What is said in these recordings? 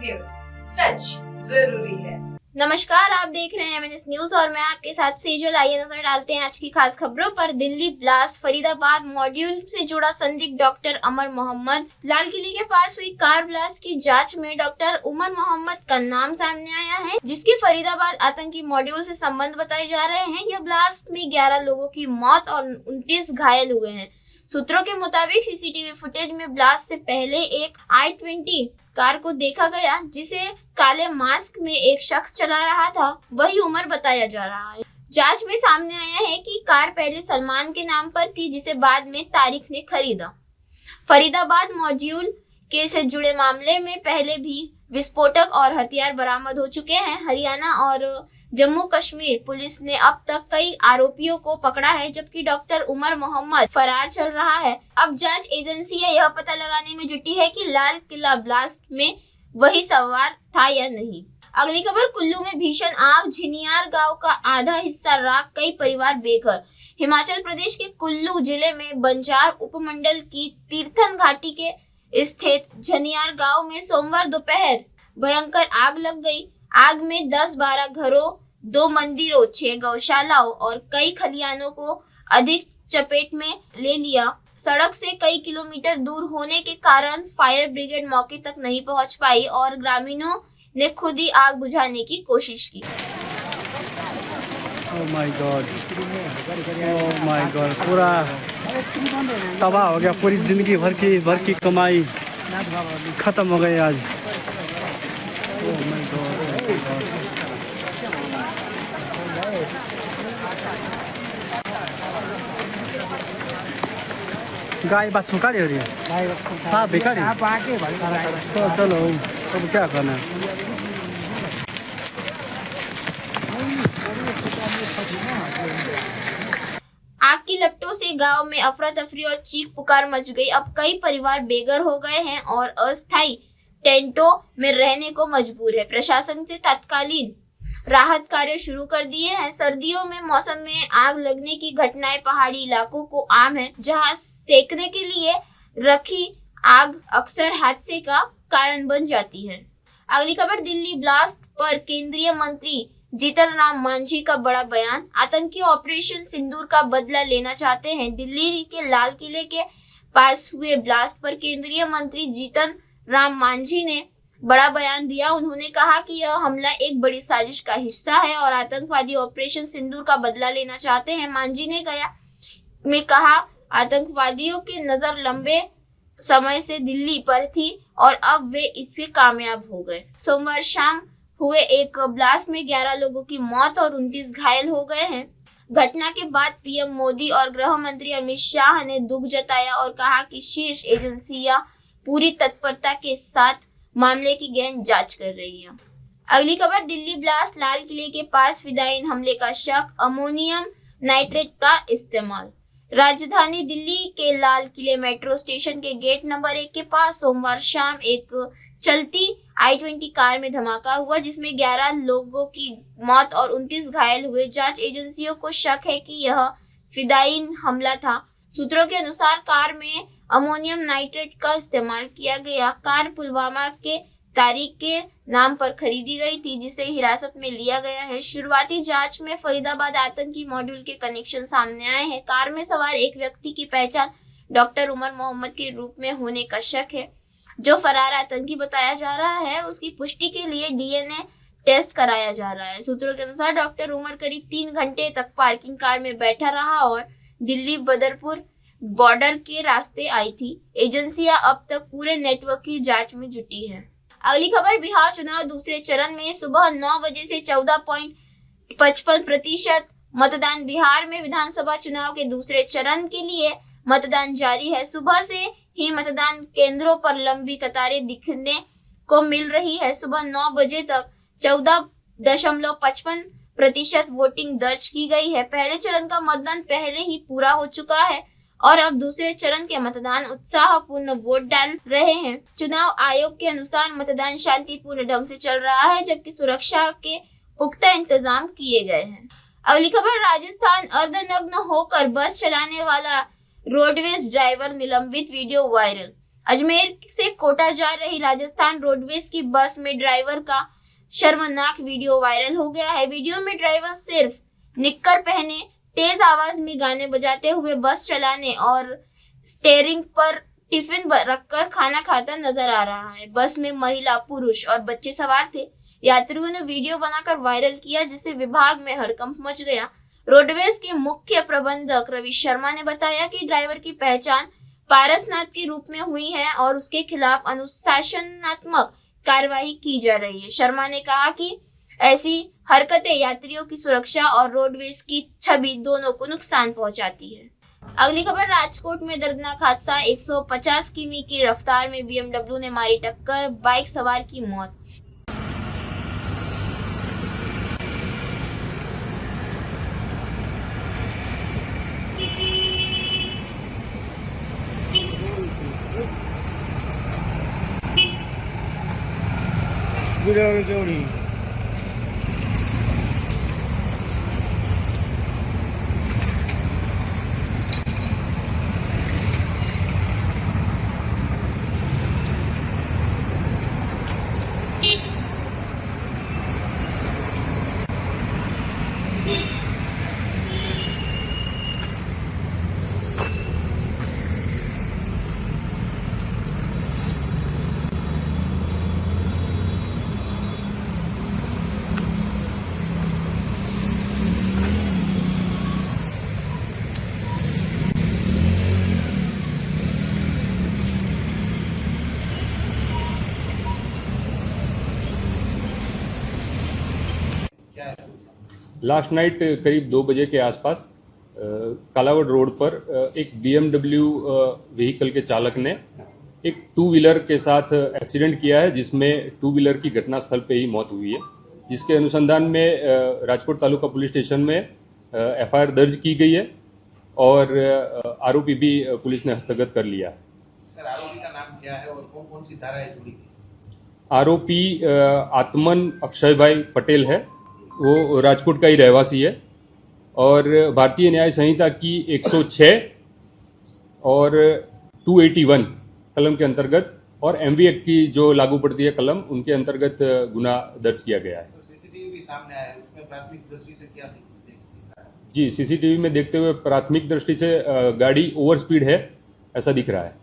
News, सच जरूरी है। नमस्कार, आप देख रहे हैं MNS न्यूज और मैं आपके साथ सेजल। आइए नजर डालते हैं आज की खास खबरों पर। दिल्ली ब्लास्ट, फरीदाबाद मॉड्यूल से जुड़ा संदिग्ध डॉक्टर उमर मोहम्मद। लाल किले के पास हुई कार ब्लास्ट की जांच में डॉक्टर उमर मोहम्मद का नाम सामने आया है, जिसके फरीदाबाद आतंकी मॉड्यूल से संबंध बताए जा रहे हैं। यह ब्लास्ट में 11 लोगों की मौत और 29 घायल हुए हैं। सूत्रों के मुताबिक सीसीटीवी फुटेज में ब्लास्ट से पहले एक i20 कार को देखा गया, जिसे काले मास्क में एक शख्स चला रहा था। वही उमर बताया जा रहा है। जांच में सामने आया है कि कार पहले सलमान के नाम पर थी, जिसे बाद में तारिक ने खरीदा। फरीदाबाद मॉड्यूल के से जुड़े मामले में पहले भी विस्फोटक और हथियार बरामद हो चुके हैं। हरियाणा और जम्मू कश्मीर पुलिस ने अब तक कई आरोपियों को पकड़ा है, जबकि डॉक्टर उमर मोहम्मद फरार चल रहा है। अब जांच एजेंसियां यह पता लगाने में जुटी है कि लाल किला ब्लास्ट में वही सवार था या नहीं। अगली खबर, कुल्लू में भीषण आग, झिनियार गांव का आधा हिस्सा राख, कई परिवार बेघर। हिमाचल प्रदेश के कुल्लू जिले में बंजार उपमंडल की तीर्थन घाटी के स्थित झनियार गांव में सोमवार दोपहर भयंकर आग लग गई। आग में 10-12 घरों, 2 मंदिरों, 6 गौशालाओं और कई खलिहानों को अधिक चपेट में ले लिया। सड़क से कई किलोमीटर दूर होने के कारण फायर ब्रिगेड मौके तक नहीं पहुंच पाई और ग्रामीणों ने खुद ही आग बुझाने की कोशिश की। ओह माय गॉड, पूरा तबाह हो गया। पूरी जिंदगी भर की कमाई खत्म हो गई आज। Oh my God. गाय बच्चों का दे रही है, साफ बेकार है। तो चलो अब क्या करना है। आग की लपटों से गांव में अफरा तफरी और चीख पुकार मच गई। अब कई परिवार बेघर हो गए हैं और अस्थायी टेंटों में रहने को मजबूर है। प्रशासन से तत्कालीन राहत कार्य शुरू कर दिए हैं। सर्दियों में मौसम में आग लगने की घटनाएं पहाड़ी इलाकों को आम है, जहां सेकने के लिए रखी आग अक्सर हादसे का कारण बन जाती है। अगली खबर, दिल्ली ब्लास्ट पर केंद्रीय मंत्री जीतन राम मांझी का बड़ा बयान। आतंकी ऑपरेशन सिंदूर का बदला लेना चाहते हैं। दिल्ली के लाल किले के पास हुए ब्लास्ट पर केंद्रीय मंत्री जीतन राम मांझी ने बड़ा बयान दिया। उन्होंने कहा कि यह हमला एक बड़ी साजिश का हिस्सा है और आतंकवादी ऑपरेशन सिंदूर का बदला लेना चाहते हैं। मांझी ने कहा आतंकवादियों की नजर लंबे समय से दिल्ली पर थी और अब वे इससे कामयाब हो गए। सोमवार शाम हुए एक ब्लास्ट में 11 लोगों की मौत और 29 घायल हो गए हैं। घटना के बाद पीएम मोदी और गृह मंत्री अमित शाह ने दुख जताया और कहा कि शीर्ष एजेंसियां पूरी तत्परता के साथ मामले की गहन जांच कर रही है। अगली खबर, दिल्ली ब्लास्ट, लाल किले के पास फिदायीन हमले का शक, अमोनियम नाइट्रेट का इस्तेमाल। राजधानी दिल्ली के लाल किले मेट्रो स्टेशन के गेट नंबर 1 के पास सोमवार शाम एक चलती i20 कार में धमाका हुआ, जिसमें 11 लोगों की मौत और 29 घायल हुए। जांच एजेंसियों को शक है कि यह फिदायीन हमला था। सूत्रों के अनुसार कार में अमोनियम नाइट्रेट का इस्तेमाल किया गया। कार पुलवामा के तारिक के नाम पर खरीदी गई थी, जिसे हिरासत में लिया गया है। शुरुआती जांच में फरीदाबाद आतंकी मॉड्यूल के कनेक्शन सामने आए हैं। कार में सवार एक व्यक्ति की पहचान डॉक्टर उमर मोहम्मद के रूप में होने का शक है, जो फरार आतंकी बताया जा रहा है। उसकी पुष्टि के लिए DNA टेस्ट कराया जा रहा है। सूत्रों के अनुसार डॉक्टर उमर करीब 3 घंटे तक पार्किंग कार में बैठा रहा और दिल्ली बदरपुर बॉर्डर के रास्ते आई थी। एजेंसियां अब तक पूरे नेटवर्क की जांच में जुटी है। अगली खबर, बिहार चुनाव दूसरे चरण में सुबह 9 बजे से 14.55% मतदान। बिहार में विधानसभा चुनाव के दूसरे चरण के लिए मतदान जारी है। सुबह से ही मतदान केंद्रों पर लंबी कतारें दिखने को मिल रही है। सुबह 9 बजे तक 14.55% वोटिंग दर्ज की गई है। पहले चरण का मतदान पहले ही पूरा हो चुका है और अब दूसरे चरण के मतदान उत्साहपूर्ण वोट डाल रहे हैं। चुनाव आयोग के अनुसार मतदान शांतिपूर्ण ढंग से चल रहा है, जबकि सुरक्षा के पुख्ता इंतजाम किए गए हैं। अगली खबर, राजस्थान, अर्धनग्न होकर बस चलाने वाला रोडवेज ड्राइवर निलंबित, वीडियो वायरल। अजमेर से कोटा जा रही राजस्थान रोडवेज की बस में ड्राइवर का शर्मनाक वीडियो वायरल हो गया है। वीडियो में ड्राइवर सिर्फ निक्कर पहने तेज आवाज में गाने बजाते हुए बस चलाने और स्टीयरिंग पर टिफिन रखकर खाना खाता नजर आ रहा है। बस में महिला, पुरुष और बच्चे सवार थे। यात्रियों ने वीडियो बनाकर वायरल किया, जिससे विभाग में हड़कंप मच गया। रोडवेज के मुख्य प्रबंधक रवि शर्मा ने बताया कि ड्राइवर की पहचान पारसनाथ के रूप में हुई है और उसके खिलाफ अनुशासनात्मक कार्रवाई की जा रही है। शर्मा ने कहा कि ऐसी हरकतें यात्रियों की सुरक्षा और रोडवेज की छवि दोनों को नुकसान पहुंचाती है। अगली खबर, राजकोट में दर्दनाक हादसा। 150 किमी की रफ्तार में BMW ने मारी टक्कर, बाइक सवार की मौत। लास्ट नाइट करीब 2 बजे के आसपास कालावड़ रोड पर एक BMW व्हीकल के चालक ने एक 2 व्हीलर के साथ एक्सीडेंट किया है, जिसमें 2 व्हीलर की घटनास्थल पे ही मौत हुई है। जिसके अनुसंधान में राजकोट तालुका पुलिस स्टेशन में FIR दर्ज की गई है और आरोपी भी पुलिस ने हस्तगत कर लिया है। सर, आरोपी का नाम क्या है और कौन सी धारा है जुड़ी थी? आरोपी आत्मन अक्षय भाई पटेल है, वो राजकोट का ही रहवासी है और भारतीय न्याय संहिता की 106 और 281 कलम के अंतर्गत और MV एक्ट की जो लागू पड़ती है कलम, उनके अंतर्गत गुना दर्ज किया गया है। तो CCTV भी सामने आया है, उसमें प्राथमिक दृष्टि से क्या दिख रहा है? जी, CCTV में देखते हुए प्राथमिक दृष्टि से गाड़ी ओवर स्पीड है ऐसा दिख रहा है।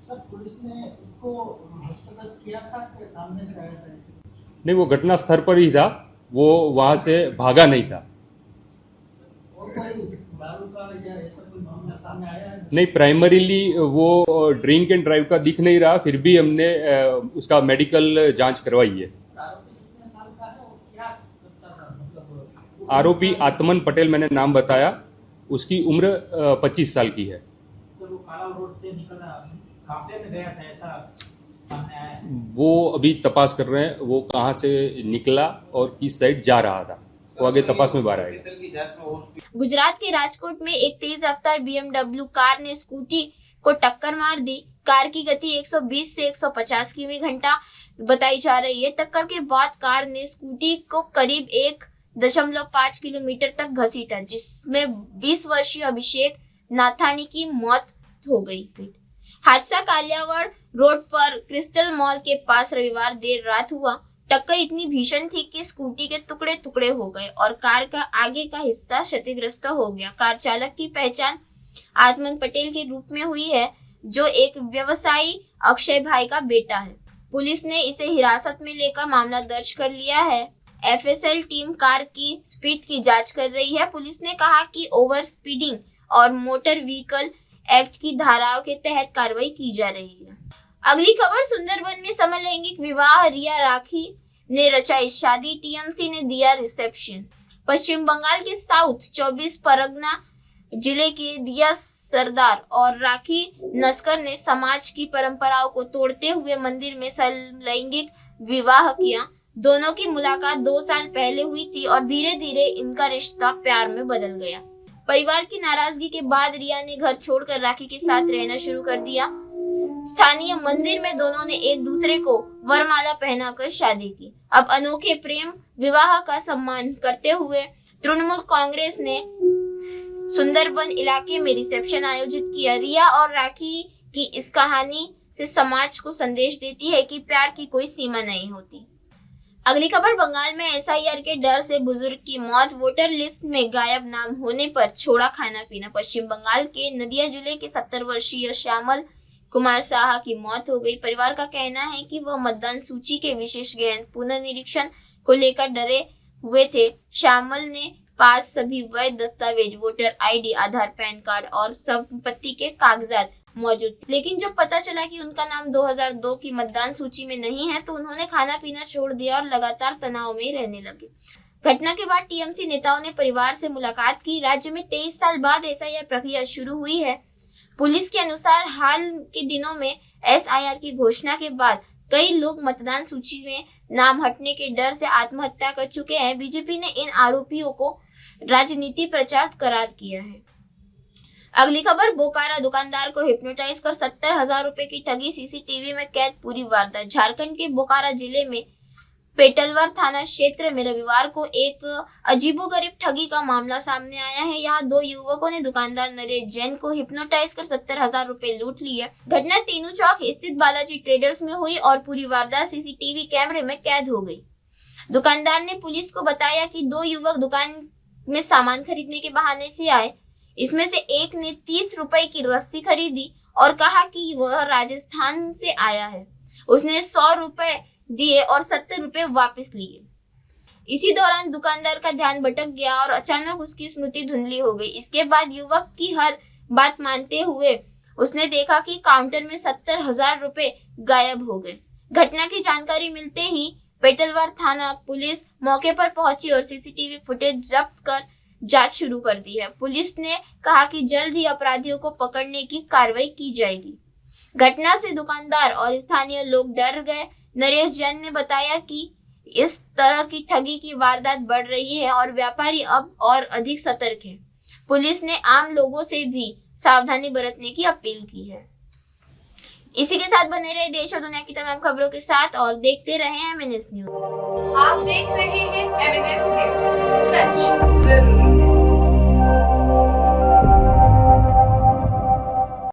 सर, पुलिस ने उसको हस्तगत किया था कि सामने से आया था? नहीं, वो घटना स्थल पर ही था, वो वहां से भागा नहीं था। और कोई दारू का या ऐसा कोई मामला सामने आया है? नहीं, प्राइमरीली वो ड्रिंक एंड ड्राइव का दिख नहीं रहा, फिर भी हमने उसका मेडिकल जांच करवाई है। आरोपी कितने साल का है और क्या करता था? मतलब आरोपी आत्मन पटेल मैंने नाम बताया, उसकी उम्र 25 साल की है। सर, वो काला रोड से निकला, काफले में गया था, ऐसा सामने आया है? वो अभी तपास कर रहे हैं, वो कहाँ से निकला और किस साइड जा रहा था, वो आगे तपास में बाहर आएगा। की जांच में और गुजरात के राजकोट में एक तेज रफ्तार BMW कार ने स्कूटी को टक्कर मार दी। कार की गति 120 से 150 किमी घंटा बताई जा रही है। टक्कर के बाद कार ने स्कूटी को करीब 1.5 किलोमीटर तक घसीटा, जिसमें 20 वर्षीय अभिषेक नाथानी की मौत हो गई। हादसा कालियावड़ रोड पर क्रिस्टल मॉल के पास रविवार देर रात हुआ। टक्कर इतनी भीषण थी कि स्कूटी के टुकड़े टुकड़े हो गए और कार का आगे का हिस्सा क्षतिग्रस्त हो गया। कार चालक की पहचान आत्मन पटेल के रूप में हुई है, जो एक व्यवसायी अक्षय भाई का बेटा है। पुलिस ने इसे हिरासत में लेकर मामला दर्ज कर लिया है। FSL टीम कार की स्पीड की जांच कर रही है। पुलिस ने कहा कि ओवर स्पीडिंग और मोटर व्हीकल एक्ट की धाराओं के तहत कार्रवाई की जा रही है। अगली खबर, सुंदरबन में समलैंगिक विवाह, रिया राखी ने रचाई शादी, TMC ने दिया रिसेप्शन। पश्चिम बंगाल के साउथ 24 परगना जिले के रिया सरदार और राखी नस्कर ने समाज की परंपराओं को तोड़ते हुए मंदिर में समलैंगिक विवाह किया। दोनों की मुलाकात 2 साल पहले हुई थी और धीरे धीरे इनका रिश्ता प्यार में बदल गया। परिवार की नाराजगी के बाद रिया ने घर छोड़कर राखी के साथ रहना शुरू कर दिया। स्थानीय मंदिर में दोनों ने एक दूसरे को वरमाला पहनाकर शादी की। अब अनोखे प्रेम विवाह का सम्मान करते हुए तृणमूल कांग्रेस ने सुंदरबन इलाके में रिसेप्शन आयोजित किया। रिया और राखी की इस कहानी से समाज को संदेश देती है कि प्यार की कोई सीमा नहीं होती। अगली खबर, बंगाल में एसआईआर के डर से बुजुर्ग की मौत, वोटर लिस्ट में गायब नाम होने पर छोड़ा खाना पीना। पश्चिम बंगाल के नदिया जिले के 70 वर्षीय श्यामल कुमार साहा की मौत हो गई। परिवार का कहना है कि वह मतदान सूची के विशेष गहन पुनर्निरीक्षण को लेकर डरे हुए थे। श्यामल ने पास सभी वैध दस्तावेज, वोटर आईडी, आधार, पैन कार्ड और संपत्ति के कागजात मौजूद थे। लेकिन जब पता चला कि उनका नाम 2002 की मतदान सूची में नहीं है तो उन्होंने खाना पीना छोड़ दिया और लगातार तनाव में रहने लगे। घटना के बाद टीएमसी नेताओं ने परिवार से मुलाकात की। राज्य में 23 साल बाद एसआईआर प्रक्रिया शुरू हुई है। पुलिस के अनुसार हाल के दिनों में एसआईआर की घोषणा के बाद कई लोग मतदान सूची में नाम हटने के डर से आत्महत्या कर चुके हैं। बीजेपी ने इन आरोपियों को राजनीति प्रचार करार किया है। अगली खबर, बोकारा, दुकानदार को हिप्नोटाइज कर 70,000 रुपए की ठगी, सीसीटीवी में कैद पूरी वारदात। झारखंड के बोकारा जिले में पेटलवर थाना क्षेत्र में रविवार को एक अजीबोगरीब ठगी का मामला सामने आया है। यहाँ 2 युवकों ने दुकानदार नरेश जैन को हिप्नोटाइज कर 70,000 रुपए लूट लिए। घटना तीनू चौक स्थित बालाजी ट्रेडर्स में हुई और पूरी वारदात सीसीटीवी कैमरे में कैद हो गई। दुकानदार ने पुलिस को बताया कि 2 युवक दुकान में सामान खरीदने के बहाने से आए। इसमें से एक ने 30 रुपए की रस्सी खरीदी और कहा कि वह राजस्थान से आया है। उसने 100 रुपए दिए और 70 रुपए वापस लिए। इसी दौरान दुकानदार का ध्यान भटक गया और अचानक उसकी स्मृति धुंधली हो गई। इसके बाद युवक की हर बात मानते हुए उसने देखा कि काउंटर में 70,000 रुपए गायब हो गए। घटना की जानकारी मिलते ही पेटलवर थाना पुलिस मौके पर पहुंची और सीसीटीवी फुटेज जब्त कर जांच शुरू कर दी है। पुलिस ने कहा कि जल्द ही अपराधियों को पकड़ने की कार्रवाई की जाएगी। घटना से दुकानदार और स्थानीय लोग डर गए। नरेश जैन ने बताया कि इस तरह की ठगी की वारदात बढ़ रही है और व्यापारी अब और अधिक सतर्क हैं। पुलिस ने आम लोगों से भी सावधानी बरतने की अपील की है। इसी के साथ बने रहे देश और दुनिया की तमाम खबरों के साथ और देखते रहे MNS न्यूज। आप देख रहे हैं MNS न्यूज, सच जरूरी।